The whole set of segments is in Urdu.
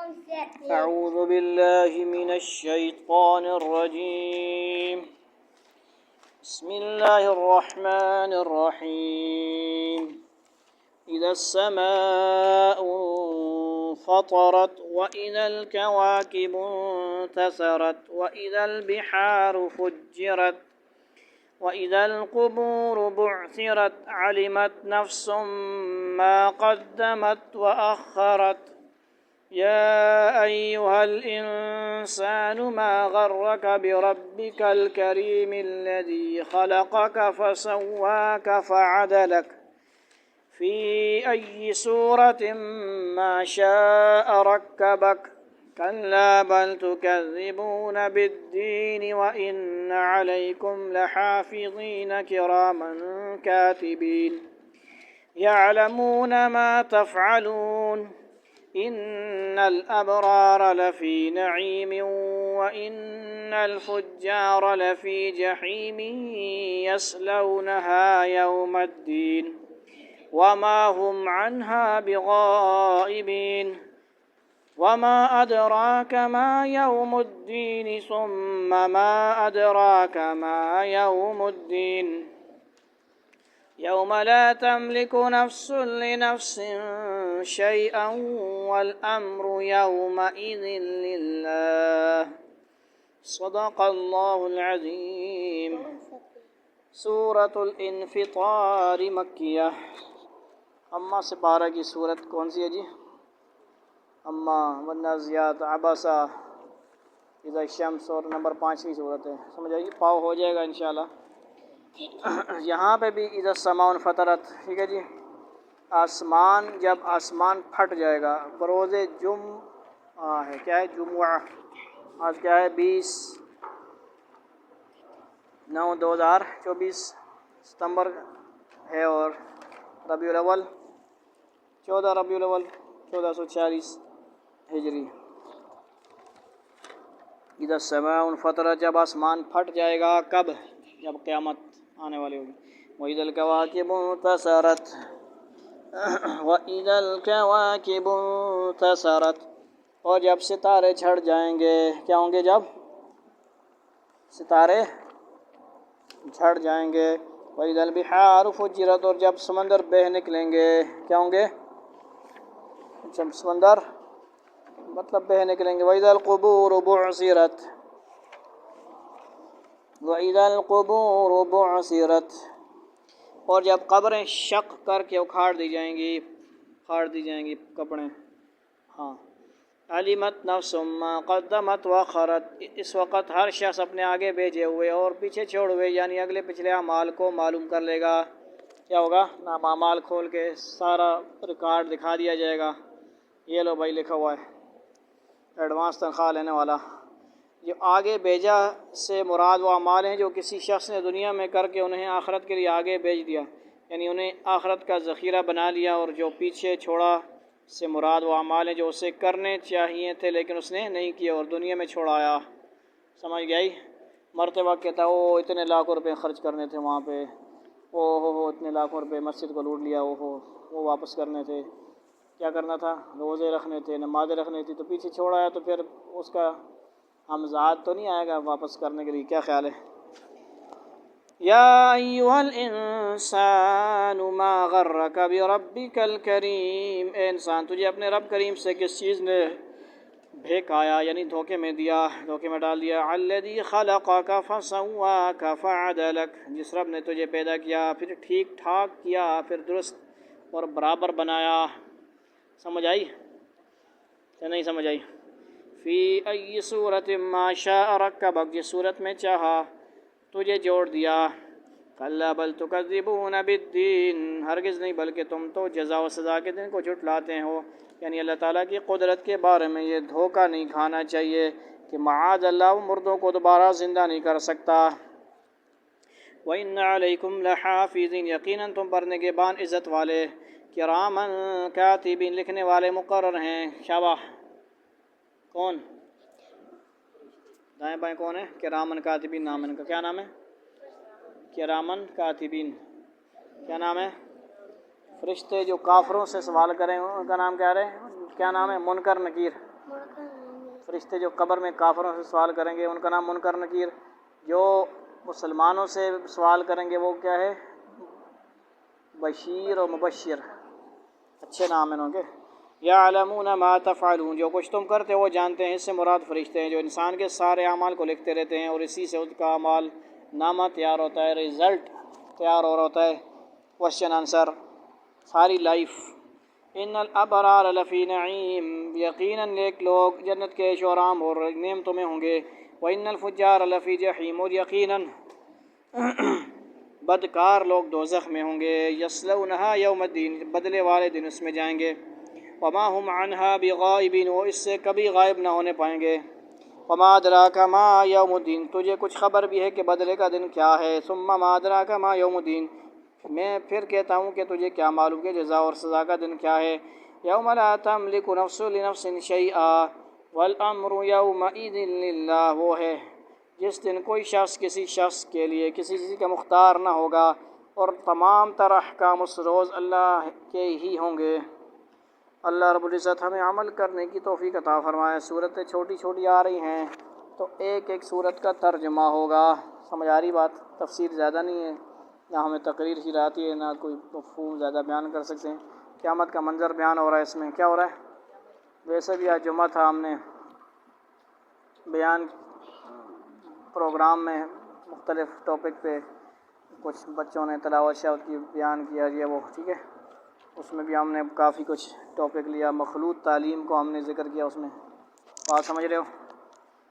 أعوذ بالله من الشيطان الرجيم. بسم الله الرحمن الرحيم. إذا السماء انفطرت وإذا الكواكب انتثرت وإذا البحار فجرت وإذا القبور بعثرت علمت نفس ما قدمت وأخرت يا أيها الإنسان ما غرك بربك الكريم الذي خلقك فسواك فعدلك في أي صورة ما شاء ركبك كلا بل تكذبون بالدين وإن عليكم لحافظين كراما كاتبين يعلمون ما تفعلون إن الأبرار لفي نعيم وإن الفجار لفي جحيم يصلونها يوم الدين وما هم عنها بغائبين وما أدراك ما يوم الدين ثم ما أدراك ما يوم الدين يوم لا تملك نفس لنفس شيئا والأمر يومئذ لله صدق الله العظيم. سورة الانفطار مکیہ. اما سپارہ کی صورت کون سی ہے جی؟ اما والنازعات عبسا اذا الشمس، اور نمبر 5 کی صورت ہے. سمجھ آئیے، پاؤ ہو جائے گا انشاءاللہ. یہاں پہ بھی اذا السماء انفطرت، ٹھیک ہے جی. آسمان، جب آسمان پھٹ جائے گا بروز جمعہ ہے. کیا ہے؟ جمعہ. آج کیا ہے؟ 20/9/2024 ستمبر ہے، اور ربیع الاول 14 ربیع الاول 1446 ہجری. اذا السماء انفطرت، جب آسمان پھٹ جائے گا. کب؟ جب قیامت آنے والی ہوگی. وَإِذَا الْكَوَاكِبُ انتَثَرَتْ وَإِذَا الْكَوَاكِبُ انتَثَرَتْ، اور جب ستارے چھڑ جائیں گے. کیا ہوں گے؟ جب ستارے چھڑ جائیں گے. وَإِذَا الْبِحَارُ فُجِّرَتْ، اور جب سمندر بہہ نکلیں گے. کیا ہوں گے؟ جب سمندر مطلب بہہ نکلیں گے. وَإِذَا الْقُبُورُ بُعْثِرَتْ وَإِذَا الْقُبُورُ بُعْثِرَتْ، اور جب قبریں شق کر کے اکھاڑ دی جائیں گی، پھاڑ دی جائیں گی قبریں. ہاں. علمت نفس ما قدمت وأخرت، اس وقت ہر شخص اپنے آگے بھیجے ہوئے اور پیچھے چھوڑ ہوئے، یعنی اگلے پچھلے اعمال کو معلوم کر لے گا. کیا ہوگا؟ نام اعمال کھول کے سارا ریکارڈ دکھا دیا جائے گا. یہ لو بھائی لکھا ہوا ہے، ایڈوانس تنخواہ لینے والا. جو آگے بھیجا سے مراد وہ اعمال ہیں جو کسی شخص نے دنیا میں کر کے انہیں آخرت کے لیے آگے بھیج دیا، یعنی انہیں آخرت کا ذخیرہ بنا لیا. اور جو پیچھے چھوڑا سے مراد وہ اعمال ہیں جو اسے کرنے چاہیے تھے لیکن اس نے نہیں کیے اور دنیا میں چھوڑایا. سمجھ گئی؟ مرتبہ کہتا ہے وہ اتنے لاکھوں روپے خرچ کرنے تھے وہاں پہ، او ہو اتنے لاکھوں روپے مسجد کو لوٹ لیا، وہ واپس کرنے تھے. کیا کرنا تھا؟ روزے رکھنے تھے، نمازیں رکھنی تھی، تو پیچھے چھوڑایا تو پھر اس کا ہمزاد تو نہیں آئے گا واپس کرنے کے لیے. کیا خیال ہے؟ یا ایھا الانسان ما غرک بربک الکریم، اے انسان تجھے اپنے رب کریم سے کس چیز نے بہکایا، یعنی دھوکے میں دیا، دھوکے میں ڈال دیا. الذی خلقک فسواک فعدلک، جس رب نے تجھے پیدا کیا پھر ٹھیک ٹھاک کیا، پھر درست اور برابر بنایا. سمجھ آئی یا نہیں سمجھ آئی؟ فی ای صورت ما شاء رکبک، جس صورت میں چاہا تجھے جوڑ دیا. کلا بل تکذبون بالدین، ہرگز نہیں بلکہ تم تو جزا و سزا کے دن کو جھٹلاتے ہو. یعنی اللہ تعالیٰ کی قدرت کے بارے میں یہ دھوکہ نہیں کھانا چاہیے کہ معاذ اللہ وہ مردوں کو دوبارہ زندہ نہیں کر سکتا. وَإِنَّ عَلَيْكُمْ لَحَافِظِينَ، یقیناً تم پر نگہبان عزت والے، کراماً کاتبین، لکھنے والے مقرر ہیں. شاباش. کون؟ دائیں بائیں کون ہے؟ کرامن کاتبین نام ان کا. کیا نام ہے؟ کرامن کاتبین. کیا نام ہے؟ فرشتے جو کافروں سے سوال کریں ان کا نام کیا ہے؟ منکر نکیر. فرشتے جو قبر میں کافروں سے سوال کریں گے ان کا نام منکر نکیر، جو مسلمانوں سے سوال کریں گے وہ کیا ہے؟ بشیر و مبشر، اچھے نام ہیں ان کے۔ یعلمون ما تفعلون، جو کچھ تم کرتے وہ جانتے ہیں، اس سے مراد فرشتے ہیں جو انسان کے سارے اعمال کو لکھتے رہتے ہیں اور اسی سے ان کا اعمال نامہ تیار ہوتا ہے، رزلٹ تیار ہو رہا ہوتا ہے، کوشچن آنسر ساری لائف۔ ان الابرار لفی نعیم، یقیناً نیک لوگ جنت کے عیش و آرام اور نعمتوں میں ہوں گے، وان الفجار لفی جحیم، اور یقیناً بدکار لوگ دوزخ میں ہوں گے، یصلونہا یوم الدین، بدلے والے دن اس میں جائیں گے، وما هم عنہا بغائبین، وہ اس سے کبھی غائب نہ ہونے پائیں گے، وما ادراک ما یوم الدین، تجھے کچھ خبر بھی ہے کہ بدلے کا دن کیا ہے، ثم ما ادراک ما یوم الدین، میں پھر کہتا ہوں کہ تجھے کیا معلوم کہ جزا اور سزا کا دن کیا ہے، یوم لا تملک نفس لنفس شیئا والامر یومئذ للہ، وہ ہے جس دن کوئی شخص کسی شخص کے لیے کسی چیز کا مختار نہ ہوگا اور تمام تر احکام اس روز اللہ کے ہی ہوں گے۔ اللہ رب العزت ہمیں عمل کرنے کی توفیق عطا فرمائے۔ صورتیں چھوٹی چھوٹی آ رہی ہیں تو ایک ایک صورت کا ترجمہ ہوگا، سمجھ آ رہی بات؟ تفسیر زیادہ نہیں ہے، نہ ہمیں تقریر سکھاتی ہے، نہ کوئی مفہوم زیادہ بیان کر سکتے ہیں۔ قیامت کا منظر بیان ہو رہا ہے اس میں، کیا ہو رہا ہے؟ ویسے بھی آج جمعہ تھا، ہم نے بیان پروگرام میں مختلف ٹاپک پہ کچھ بچوں نے تلاوت شاوت کی بیان کیا، یہ وہ ٹھیک ہے، اس میں بھی ہم نے کافی کچھ ٹاپک لیا، مخلوط تعلیم کو ہم نے ذکر کیا اس میں، بات سمجھ رہے ہو؟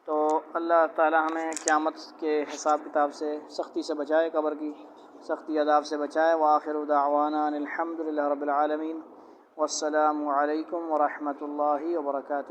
تو اللہ تعالی ہمیں قیامت کے حساب کتاب سے سختی سے بچائے، قبر کی سختی عذاب سے بچائے۔ وآخر دعوانا ان الحمد للہ رب العالمین، والسلام علیکم ورحمۃ اللہ وبرکاتہ۔